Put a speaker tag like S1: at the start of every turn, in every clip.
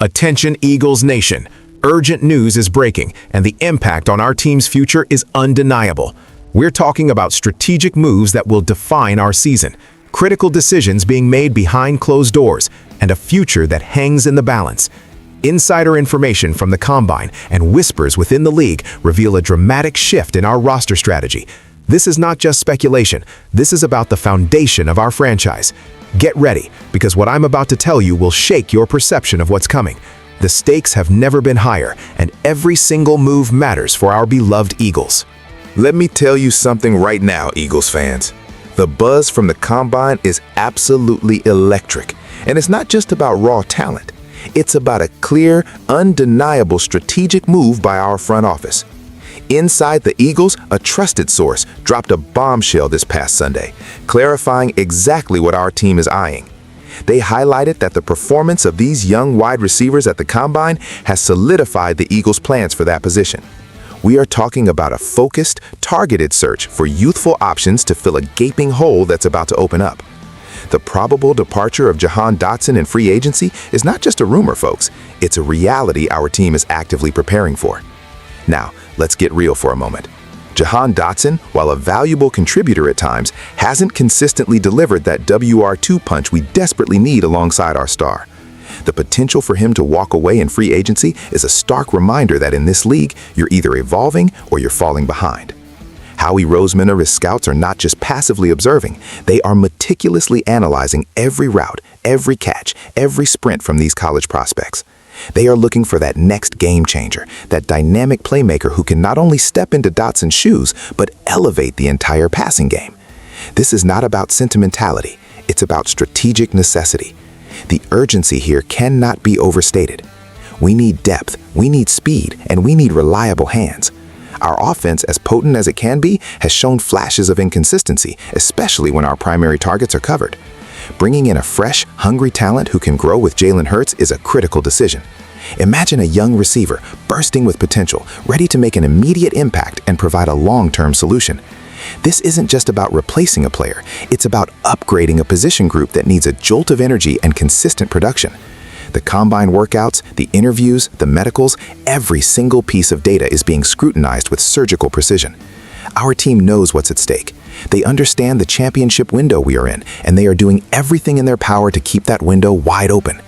S1: Attention Eagles Nation. Urgent news is breaking, and the impact on our team's future is undeniable. We're talking about strategic moves that will define our season, critical decisions being made behind closed doors, and a future that hangs in the balance. Insider information from the Combine and whispers within the league reveal a dramatic shift in our roster strategy. This is not just speculation. This is about the foundation of our franchise. Get ready, because what I'm about to tell you will shake your perception of what's coming. The stakes have never been higher, and every single move matters for our beloved Eagles.
S2: Let me tell you something right now, Eagles fans. The buzz from the Combine is absolutely electric, and it's not just about raw talent. It's about a clear, undeniable strategic move by our front office. Inside the Eagles, a trusted source dropped a bombshell this past Sunday, clarifying exactly what our team is eyeing. They highlighted that the performance of these young wide receivers at the Combine has solidified the Eagles' plans for that position. We are talking about a focused, targeted search for youthful options to fill a gaping hole that's about to open up. The probable departure of Jahan Dotson in free agency is not just a rumor, folks. It's a reality our team is actively preparing for. Now, let's get real for a moment. Jahan Dotson, while a valuable contributor at times, hasn't consistently delivered that WR2 punch we desperately need alongside our star. The potential for him to walk away in free agency is a stark reminder that in this league, you're either evolving or you're falling behind. Howie Roseman or his scouts are not just passively observing, they are meticulously analyzing every route, every catch, every sprint from these college prospects. They are looking for that next game changer, that dynamic playmaker who can not only step into Dotson's shoes, but elevate the entire passing game. This is not about sentimentality, it's about strategic necessity. The urgency here cannot be overstated. We need depth, we need speed, and we need reliable hands. Our offense, as potent as it can be, has shown flashes of inconsistency, especially when our primary targets are covered. Bringing in a fresh, hungry talent who can grow with Jalen Hurts is a critical decision. Imagine a young receiver bursting with potential, ready to make an immediate impact and provide a long-term solution. This isn't just about replacing a player, it's about upgrading a position group that needs a jolt of energy and consistent production. The Combine workouts, the interviews, the medicals, every single piece of data is being scrutinized with surgical precision. Our team knows what's at stake. They understand the championship window we are in, and they are doing everything in their power to keep that window wide open.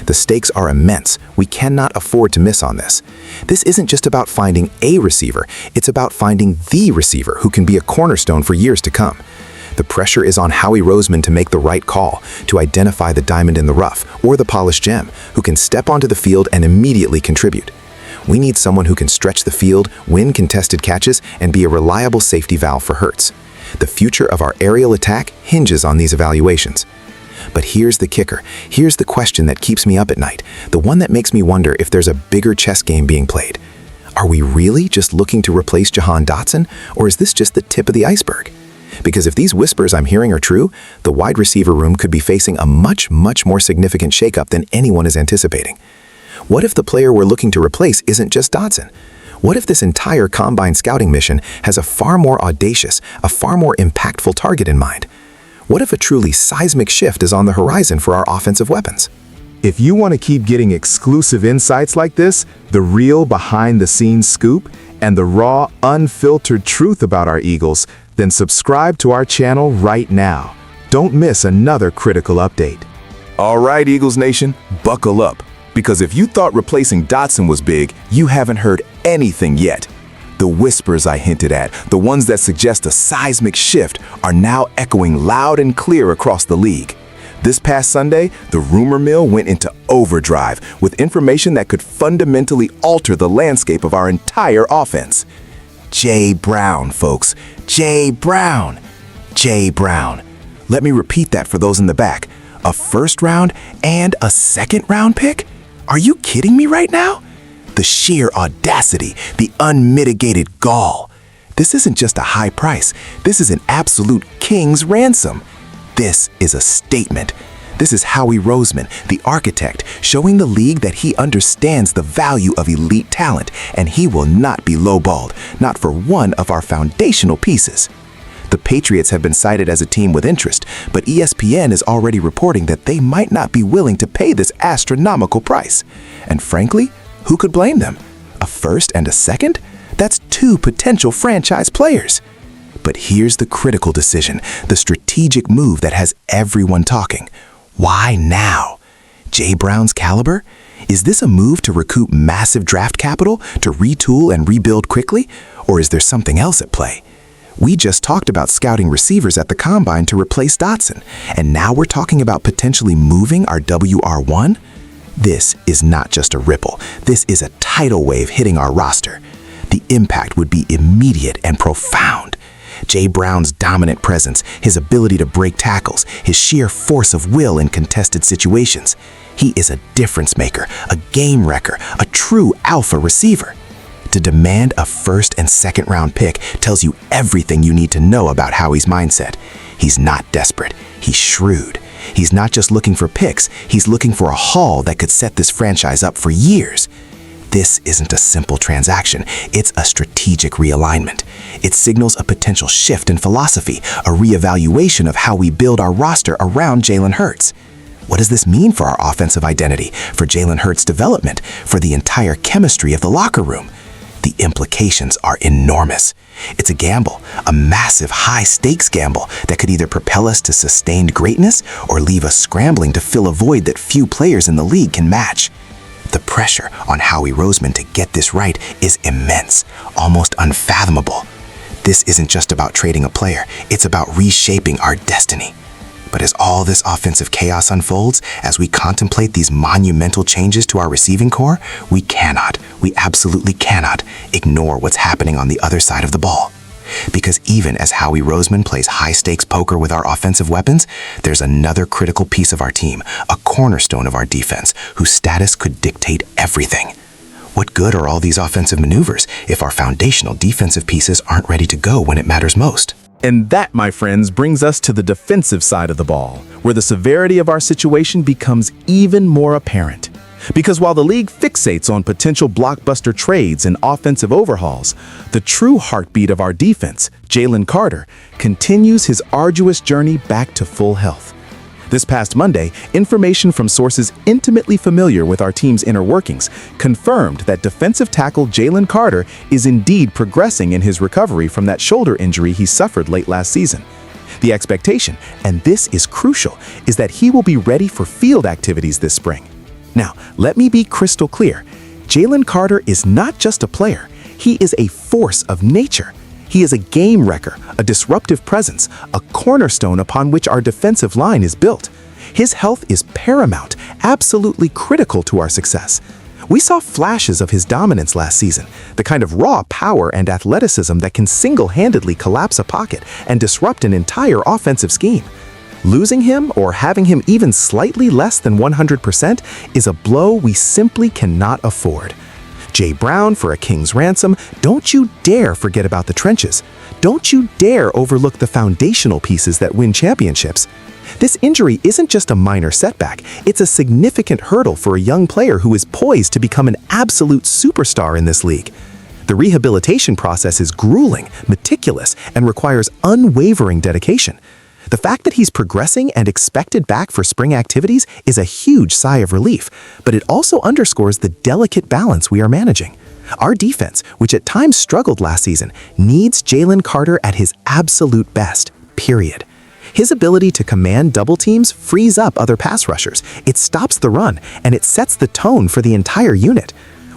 S2: The stakes are immense. We cannot afford to miss on this. This isn't just about finding a receiver, it's about finding the receiver who can be a cornerstone for years to come. The pressure is on Howie Roseman to make the right call, to identify the diamond in the rough or the polished gem, who can step onto the field and immediately contribute. We need someone who can stretch the field, win contested catches, and be a reliable safety valve for Hurts. The future of our aerial attack hinges on these evaluations. But here's the kicker. Here's the question that keeps me up at night, the one that makes me wonder if there's a bigger chess game being played. Are we really just looking to replace Jahan Dotson, or is this just the tip of the iceberg? Because if these whispers I'm hearing are true, the wide receiver room could be facing a much more significant shakeup than anyone is anticipating. What if the player we're looking to replace isn't just Dotson? What if this entire Combine scouting mission has a far more audacious, a far more impactful target in mind? What if a truly seismic shift is on the horizon for our offensive weapons?
S3: If you want to keep getting exclusive insights like this, the real behind-the-scenes scoop, and the raw, unfiltered truth about our Eagles, then subscribe to our channel right now. Don't miss another critical update.
S2: All right, Eagles Nation, buckle up. Because if you thought replacing Dotson was big, you haven't heard anything yet. The whispers I hinted at, the ones that suggest a seismic shift, are now echoing loud and clear across the league. This past Sunday, the rumor mill went into overdrive with information that could fundamentally alter the landscape of our entire offense. Jay Brown, folks. Jay Brown. Jay Brown. Let me repeat that for those in the back. A first round and a second round pick? Are you kidding me right now? The sheer audacity, the unmitigated gall. This isn't just a high price. This is an absolute king's ransom. This is a statement. This is Howie Roseman, the architect, showing the league that he understands the value of elite talent, and he will not be lowballed, not for one of our foundational pieces. The Patriots have been cited as a team with interest, but ESPN is already reporting that they might not be willing to pay this astronomical price. And frankly, who could blame them? A first and a second? That's two potential franchise players. But here's the critical decision, the strategic move that has everyone talking. Why now? Jay Brown's caliber? Is this a move to recoup massive draft capital, to retool and rebuild quickly? Or is there something else at play? We just talked about scouting receivers at the Combine to replace Dotson, and now we're talking about potentially moving our WR1? This is not just a ripple. This is a tidal wave hitting our roster. The impact would be immediate and profound. Jay Brown's dominant presence, his ability to break tackles, his sheer force of will in contested situations. He is a difference maker, a game wrecker, a true alpha receiver. To demand a first and second round pick tells you everything you need to know about Howie's mindset. He's not desperate, he's shrewd. He's not just looking for picks, he's looking for a haul that could set this franchise up for years. This isn't a simple transaction, it's a strategic realignment. It signals a potential shift in philosophy, a reevaluation of how we build our roster around Jalen Hurts. What does this mean for our offensive identity, for Jalen Hurts' development, for the entire chemistry of the locker room? The implications are enormous. It's a gamble, a massive high-stakes gamble that could either propel us to sustained greatness or leave us scrambling to fill a void that few players in the league can match. The pressure on Howie Roseman to get this right is immense, almost unfathomable. This isn't just about trading a player, it's about reshaping our destiny. But as all this offensive chaos unfolds, as we contemplate these monumental changes to our receiving core, we absolutely cannot ignore what's happening on the other side of the ball. Because even as Howie Roseman plays high-stakes poker with our offensive weapons, there's another critical piece of our team, a cornerstone of our defense, whose status could dictate everything. What good are all these offensive maneuvers if our foundational defensive pieces aren't ready to go when it matters most?
S3: And that, my friends, brings us to the defensive side of the ball, where the severity of our situation becomes even more apparent. Because while the league fixates on potential blockbuster trades and offensive overhauls, the true heartbeat of our defense, Jalen Carter, continues his arduous journey back to full health. This past Monday, information from sources intimately familiar with our team's inner workings confirmed that defensive tackle Jalen Carter is indeed progressing in his recovery from that shoulder injury he suffered late last season. The expectation, and this is crucial, is that he will be ready for field activities this spring. Now, let me be crystal clear. Jalen Carter is not just a player. He is a force of nature. He is a game wrecker, a disruptive presence, a cornerstone upon which our defensive line is built. His health is paramount, absolutely critical to our success. We saw flashes of his dominance last season, the kind of raw power and athleticism that can single-handedly collapse a pocket and disrupt an entire offensive scheme. Losing him or having him even slightly less than 100% is a blow we simply cannot afford. Jay Brown for a king's ransom, don't you dare forget about the trenches. Don't you dare overlook the foundational pieces that win championships. This injury isn't just a minor setback, it's a significant hurdle for a young player who is poised to become an absolute superstar in this league. The rehabilitation process is grueling, meticulous, and requires unwavering dedication. The fact that he's progressing and expected back for spring activities is a huge sigh of relief, but it also underscores the delicate balance we are managing. Our defense, which at times struggled last season, needs Jalen Carter at his absolute best, period. His ability to command double teams frees up other pass rushers, it stops the run, and it sets the tone for the entire unit.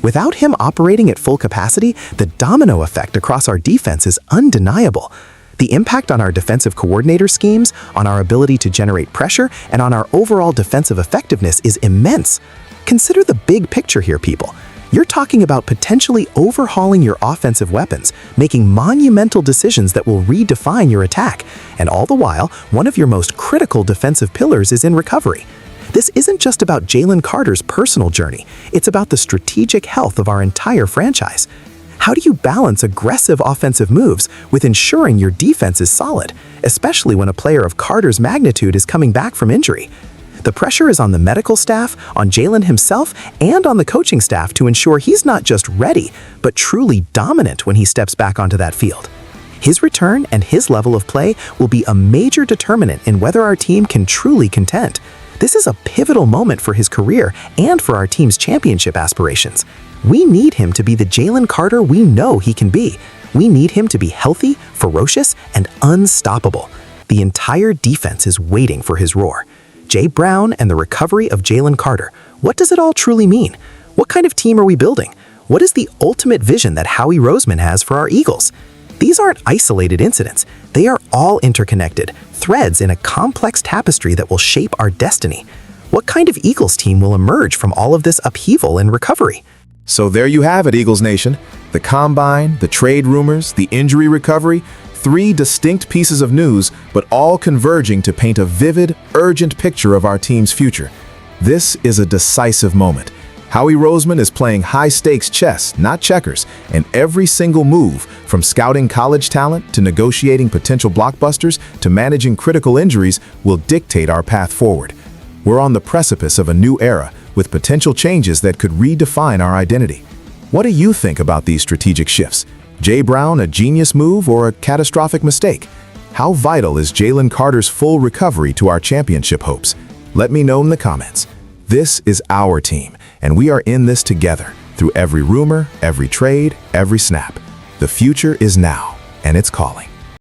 S3: Without him operating at full capacity, the domino effect across our defense is undeniable. The impact on our defensive coordinator schemes, on our ability to generate pressure, and on our overall defensive effectiveness is immense. Consider the big picture here, people. You're talking about potentially overhauling your offensive weapons, making monumental decisions that will redefine your attack, and all the while, one of your most critical defensive pillars is in recovery. This isn't just about Jalen Carter's personal journey, it's about the strategic health of our entire franchise. How do you balance aggressive offensive moves with ensuring your defense is solid, especially when a player of Carter's magnitude is coming back from injury? The pressure is on the medical staff, on Jalen himself, and on the coaching staff to ensure he's not just ready, but truly dominant when he steps back onto that field.
S4: His return and his level of play will be a major determinant in whether our team can truly contend. This is a pivotal moment for his career and for our team's championship aspirations. We need him to be the Jalen Carter we know he can be. We need him to be healthy, ferocious, and unstoppable. The entire defense is waiting for his roar. Jay Brown and the recovery of Jalen Carter. What does it all truly mean? What kind of team are we building? What is the ultimate vision that Howie Roseman has for our Eagles? These aren't isolated incidents. They are all interconnected, threads in a complex tapestry that will shape our destiny. What kind of Eagles team will emerge from all of this upheaval and recovery?
S1: So there you have it, Eagles Nation. The combine, the trade rumors, the injury recovery, 3 distinct pieces of news, but all converging to paint a vivid, urgent picture of our team's future. This is a decisive moment. Howie Roseman is playing high-stakes chess, not checkers, and every single move, from scouting college talent to negotiating potential blockbusters to managing critical injuries, will dictate our path forward. We're on the precipice of a new era, with potential changes that could redefine our identity. What do you think about these strategic shifts? Jay Brown a genius move or a catastrophic mistake? How vital is Jalen Carter's full recovery to our championship hopes? Let me know in the comments. This is our team, and we are in this together, through every rumor, every trade, every snap. The future is now, and it's calling.